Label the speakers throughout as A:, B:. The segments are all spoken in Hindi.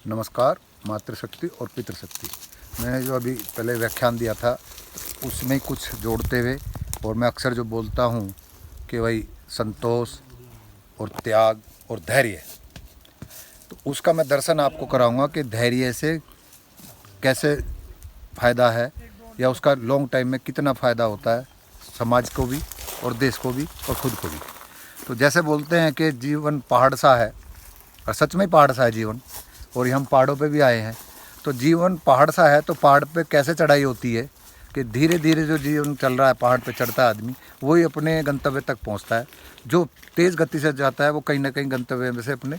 A: नमस्कार। मातृशक्ति और पितृशक्ति, मैंने जो अभी पहले व्याख्यान दिया था उसमें ही कुछ जोड़ते हुए, और मैं अक्सर जो बोलता हूँ कि भाई संतोष और त्याग और धैर्य, तो उसका मैं दर्शन आपको कराऊंगा कि धैर्य से कैसे फ़ायदा है या उसका लॉन्ग टाइम में कितना फ़ायदा होता है समाज को भी और देश को भी और खुद को भी। तो जैसे बोलते हैं कि जीवन पहाड़ सा है, और सच में पहाड़ सा है जीवन, और ये हम पहाड़ों पे भी आए हैं। तो जीवन पहाड़ सा है, तो पहाड़ पे कैसे चढ़ाई होती है कि धीरे धीरे जो जीवन चल रहा है, पहाड़ पे चढ़ता है आदमी, वही अपने गंतव्य तक पहुंचता है। जो तेज़ गति से जाता है वो कहीं ना कहीं गंतव्य में से अपने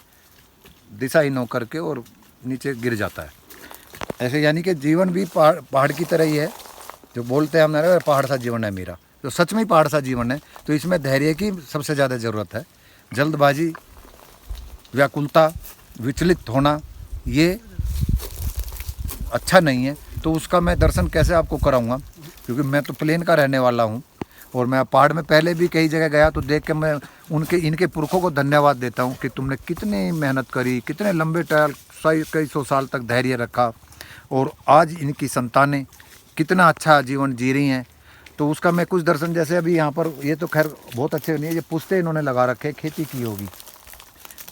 A: दिशाहीन होकर के और नीचे गिर जाता है। ऐसे यानी कि जीवन भी पहाड़ की तरह ही है। जो बोलते हैं हमारे पहाड़ सा जीवन है मेरा, तो सच में ही पहाड़ सा जीवन है। तो इसमें धैर्य की सबसे ज़्यादा ज़रूरत है। जल्दबाजी, व्याकुलता, विचलित होना ये अच्छा नहीं है। तो उसका मैं दर्शन कैसे आपको कराऊंगा, क्योंकि मैं तो प्लेन का रहने वाला हूँ और मैं पहाड़ में पहले भी कई जगह गया, तो देख के मैं इनके पुरखों को धन्यवाद देता हूँ कि तुमने कितनी मेहनत करी, कितने लंबे कई सौ साल तक धैर्य रखा, और आज इनकी संतानें कितना अच्छा जीवन जी रही हैं। तो उसका मैं कुछ दर्शन, जैसे अभी यहाँ पर ये तो खैर बहुत अच्छे नहीं है, ये पुस्ते इन्होंने लगा रखे, खेती की होगी,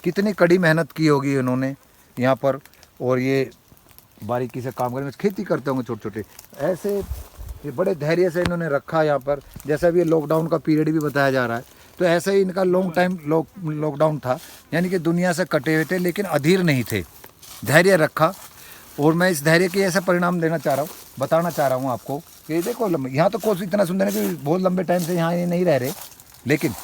A: कितनी कड़ी मेहनत की होगी इन्होंने यहाँ पर, और ये बारीकी से काम करके खेती करते होंगे छोटे छोटे। ऐसे ये बड़े धैर्य से इन्होंने रखा यहाँ पर। जैसे अभी लॉकडाउन का पीरियड भी बताया जा रहा है, तो ऐसे ही इनका लॉन्ग टाइम लॉकडाउन था, यानी कि दुनिया से कटे हुए थे लेकिन अधीर नहीं थे, धैर्य रखा। और मैं इस धैर्य के ऐसा परिणाम देना चाह रहा हूँ, बताना चाह रहा हूँ आपको कि देखो यहाँ तो कोर्स इतना सुंदर है कि बहुत लंबे टाइम से यहाँ ये नहीं रह रहे, लेकिन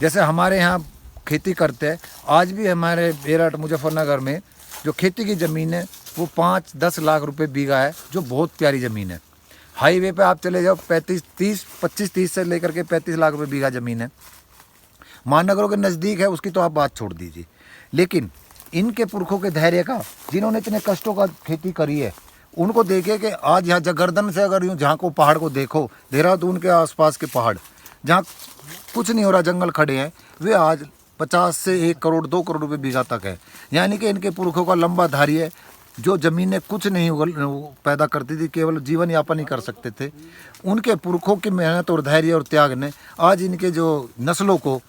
A: जैसे हमारे यहाँ खेती करते हैं, आज भी हमारे मेरठ मुजफ्फरनगर में जो खेती की ज़मीन है वो 5-10 लाख रुपए बीघा है, जो बहुत प्यारी ज़मीन है। हाईवे पे आप चले जाओ 25-30 से लेकर के 35 लाख रुपए बीघा ज़मीन है। महानगरों के नज़दीक है, उसकी तो आप बात छोड़ दीजिए। लेकिन इनके पुरखों के धैर्य का, जिन्होंने इतने कष्टों का खेती करी है, उनको देखे कि आज यहाँ जगर्दन से अगर यूँ जहाँ को पहाड़ को देखो, देहरादून के आसपास के पहाड़ जहाँ कुछ नहीं हो रहा, जंगल खड़े हैं, वे आज 50 से 1 करोड़ 2 करोड़ रुपए बीघा तक है। यानी कि इनके पुरखों का लंबा धैर्य, जो ज़मीनें कुछ नहीं पैदा करती थी, केवल जीवन यापन ही कर सकते थे, उनके पुरखों की मेहनत और धैर्य और त्याग ने आज इनके जो नस्लों को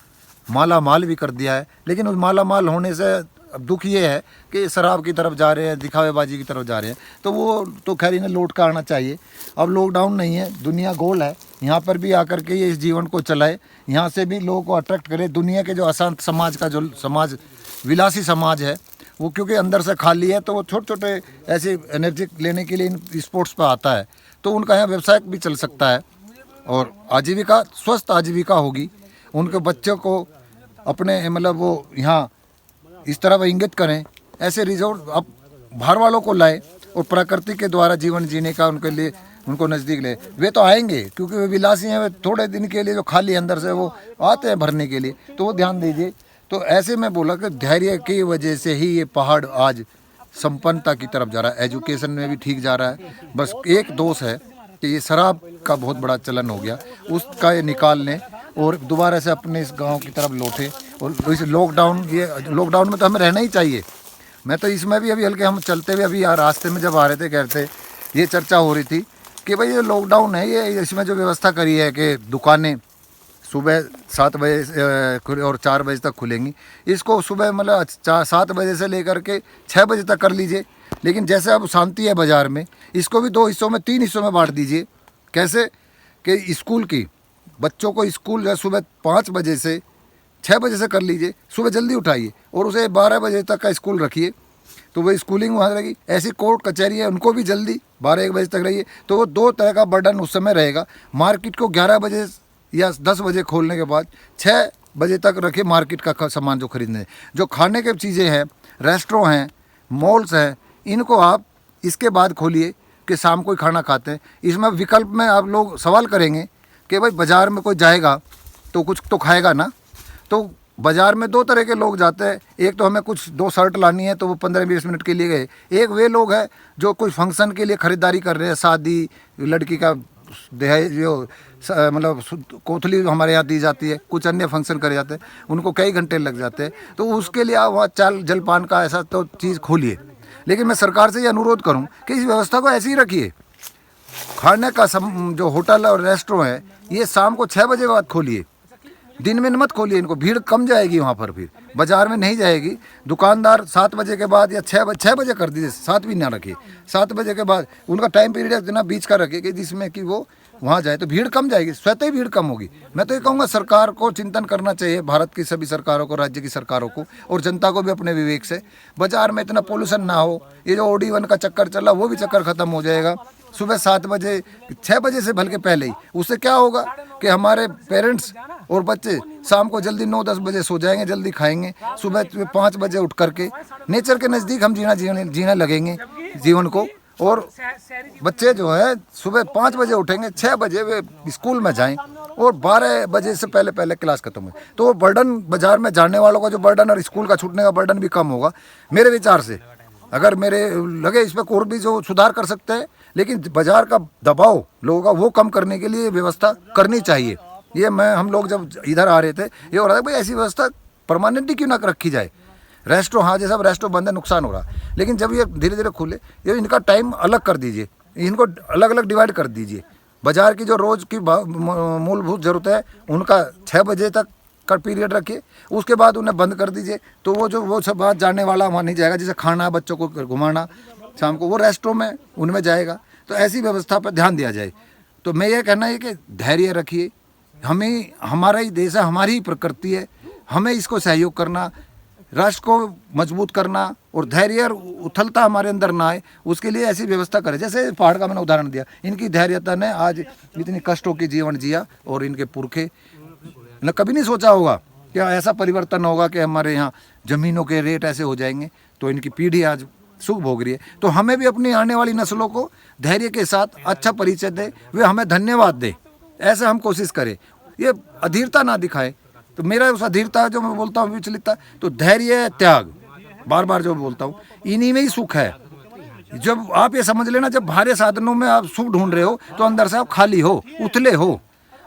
A: माला माल भी कर दिया है। लेकिन उस माला माल होने से अब दुख ये है कि शराब की तरफ जा रहे हैं, दिखावेबाजी की तरफ जा रहे हैं। तो वो तो खैर इन्हें लौट कर आना चाहिए। अब लॉकडाउन नहीं है, दुनिया गोल है, यहाँ पर भी आकर के ये इस जीवन को चलाए, यहाँ से भी लोगों को अट्रैक्ट करे। दुनिया के जो अशांत समाज का, जो समाज विलासी समाज है, वो क्योंकि अंदर से खाली है, तो वो छोटे छोटे ऐसे एनर्जी लेने के लिए इन स्पोर्ट्स पर आता है। तो उनका यहाँ व्यवसाय भी चल सकता है और आजीविका, स्वस्थ आजीविका होगी। उनके बच्चों को अपने मतलब वो यहाँ इस तरह वह इंगित करें, ऐसे रिजोर्ट अब बाहर वालों को लाए और प्रकृति के द्वारा जीवन जीने का उनके लिए, उनको नज़दीक ले। वे तो आएंगे क्योंकि वे विलासी हैं, वे थोड़े दिन के लिए जो खाली अंदर से वो आते हैं भरने के लिए, तो वो ध्यान दीजिए। तो ऐसे में बोला कि धैर्य की वजह से ही ये पहाड़ आज संपन्नता की तरफ जा रहा है, एजुकेशन में भी ठीक जा रहा है। बस एक दोष है कि ये शराब का बहुत बड़ा चलन हो गया, उसका ये निकाल लें और दोबारा से अपने इस गांव की तरफ लौटे। और इस लॉकडाउन, ये लॉकडाउन में तो हमें रहना ही चाहिए। मैं तो इसमें भी अभी हल्के हम चलते हुए अभी रास्ते में जब आ रहे थे, कहते ये चर्चा हो रही थी कि भाई ये लॉकडाउन है, ये इसमें जो व्यवस्था करी है कि दुकानें सुबह 7 बजे और 4 बजे तक खुलेंगी, इसको सुबह मतलब 7 बजे से लेकर के 6 बजे तक कर लीजिए। लेकिन जैसे अब शांति है बाज़ार में, इसको भी 2 हिस्सों में 3 हिस्सों में बांट दीजिए। कैसे कि स्कूल की बच्चों को स्कूल जो सुबह 5 बजे से 6 बजे से कर लीजिए, सुबह जल्दी उठाइए और उसे 12 बजे तक का स्कूल रखिए, तो वह स्कूलिंग वहाँ रहेगी। ऐसी कोर्ट कचहरी है, उनको भी जल्दी 12-1 बजे तक रहिए, तो वो 2 तरह का बर्डन उस समय रहेगा। मार्केट को 11 बजे या 10 बजे खोलने के बाद 6 बजे तक रखिए, मार्केट का सामान जो खरीदने, जो खाने के चीज़ें हैं, रेस्टोरेंट हैं, मॉल्स हैं, इनको आप इसके बाद खोलिए कि शाम को ही खाना खाते हैं। इसमें विकल्प में आप लोग सवाल करेंगे कि भाई बाज़ार में कोई जाएगा तो कुछ तो खाएगा ना। तो बाज़ार में 2 तरह के लोग जाते हैं, एक तो हमें कुछ 2 शर्ट लानी है तो वो 15-20 मिनट के लिए गए। एक वे लोग हैं जो कोई फंक्शन के लिए ख़रीदारी कर रहे हैं, शादी, लड़की का दहेज, जो मतलब कोथली हमारे यहाँ दी जाती है, कुछ अन्य फंक्शन करे जाते हैं, उनको कई घंटे लग जाते हैं। तो उसके लिए आप वहाँ चाल जलपान का ऐसा तो चीज़ खोलिए। लेकिन मैं सरकार से ये अनुरोध करूं कि इस व्यवस्था को ऐसे ही रखिए। खाने का जो होटल और रेस्टोरेंट है ये शाम को 6 बजे के बाद खोलिए, दिन में मत खोलिए इनको, भीड़ कम जाएगी वहाँ पर, फिर बाजार में नहीं जाएगी। दुकानदार 7 बजे के बाद या 6 बजे कर दीजिए, 7 भी ना रखिए, 7 बजे के बाद उनका टाइम पीरियड इतना बीच का रखिए कि जिसमें कि वो वहाँ जाए तो भीड़ कम जाएगी, स्वतः ही भीड़ कम होगी। मैं तो ये कहूँगा सरकार को चिंतन करना चाहिए, भारत की सभी सरकारों को, राज्य की सरकारों को और जनता को भी अपने विवेक से बाजार में इतना पोल्यूशन ना हो। ये जो OD1 का चक्कर चला वो भी चक्कर खत्म हो जाएगा। सुबह 7 बजे 6 बजे से भले के पहले ही, उससे क्या होगा कि हमारे पेरेंट्स और बच्चे शाम को जल्दी 9-10 बजे सो जाएंगे, जल्दी खाएंगे, सुबह 5 बजे उठ करके नेचर के नज़दीक हम जीने लगेंगे जीवन को। और बच्चे जो है सुबह 5 बजे उठेंगे, 6 बजे वे स्कूल में जाएं और 12 बजे से पहले पहले क्लास खत्म हो, तो वो बर्डन बाजार में जाने वालों का जो बर्डन और स्कूल का छूटने का बर्डन भी कम होगा मेरे विचार से। अगर मेरे लगे इस पर और भी जो सुधार कर सकते हैं, लेकिन बाजार का दबाव लोगों का वो कम करने के लिए व्यवस्था करनी चाहिए। ये हम लोग जब इधर आ रहे थे ये हो रहा था भाई ऐसी व्यवस्था परमानेंटली क्यों ना रखी जाए। रेस्टो, हाँ जैसा रेस्टो बंद है नुकसान हो रहा, लेकिन जब ये धीरे धीरे खुले ये इनका टाइम अलग कर दीजिए, इनको अलग अलग डिवाइड कर दीजिए। बाजार की जो रोज़ की मूलभूत ज़रूरत है उनका 6 बजे तक का पीरियड रखिए, उसके बाद उन्हें बंद कर दीजिए। तो वो सब बात जाने वाला वहाँ नहीं जाएगा, जैसे खाना बच्चों को घुमाना शाम को वो रेस्टों में उनमें जाएगा। तो ऐसी व्यवस्था पर ध्यान दिया जाए। तो मैं ये कहना है कि धैर्य रखिए, हमें हमारा ही देश है, हमारी ही प्रकृति है, हमें इसको सहयोग करना, राष्ट्र को मजबूत करना और धैर्य और उथलता हमारे अंदर ना आए उसके लिए ऐसी व्यवस्था करें। जैसे पहाड़ का मैंने उदाहरण दिया, इनकी धैर्यता ने आज इतनी कष्टों की जीवन जिया और इनके पुरखे न कभी नहीं सोचा होगा कि ऐसा परिवर्तन होगा कि हमारे यहाँ ज़मीनों के रेट ऐसे हो जाएंगे। तो इनकी पीढ़ी आज सुख भोग रही है। तो हमें भी अपनी आने वाली नस्लों को धैर्य के साथ अच्छा परिचय दे, वे हमें धन्यवाद दे, ऐसा हम कोशिश करें, ये अधीरता ना दिखाए। तो मेरा उस अधीरता जो मैं बोलता हूँ विचलितता, तो धैर्य त्याग बार बार जो बोलता हूँ इन्हीं में ही सुख है। जब आप ये समझ लेना, जब बाहरी साधनों में आप सुख ढूंढ रहे हो तो अंदर से आप खाली हो, उथले हो,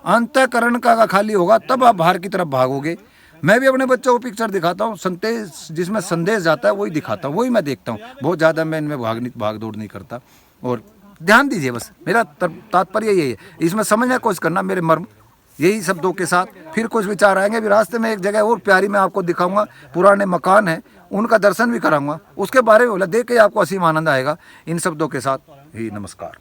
A: अंतःकरण का खाली होगा तब आप बाहर की तरफ भागोगे। मैं भी अपने बच्चों को पिक्चर दिखाता हूँ, संदेश जिसमें संदेश जाता है वही दिखाता हूँ, वही मैं देखता हूँ। बहुत ज़्यादा मैं इनमें भाग दौड़ नहीं करता। और ध्यान दीजिए, बस मेरा तात्पर्य यही है, इसमें समझने की कोशिश करना मेरे मर्म यही शब्दों के साथ। फिर कुछ विचार आएंगे। भी रास्ते में एक जगह और प्यारी मैं आपको दिखाऊंगा, पुराने मकान हैं उनका दर्शन भी कराऊंगा, उसके बारे में बोला देख के आपको असीम आनंद आएगा। इन शब्दों के साथ ही नमस्कार।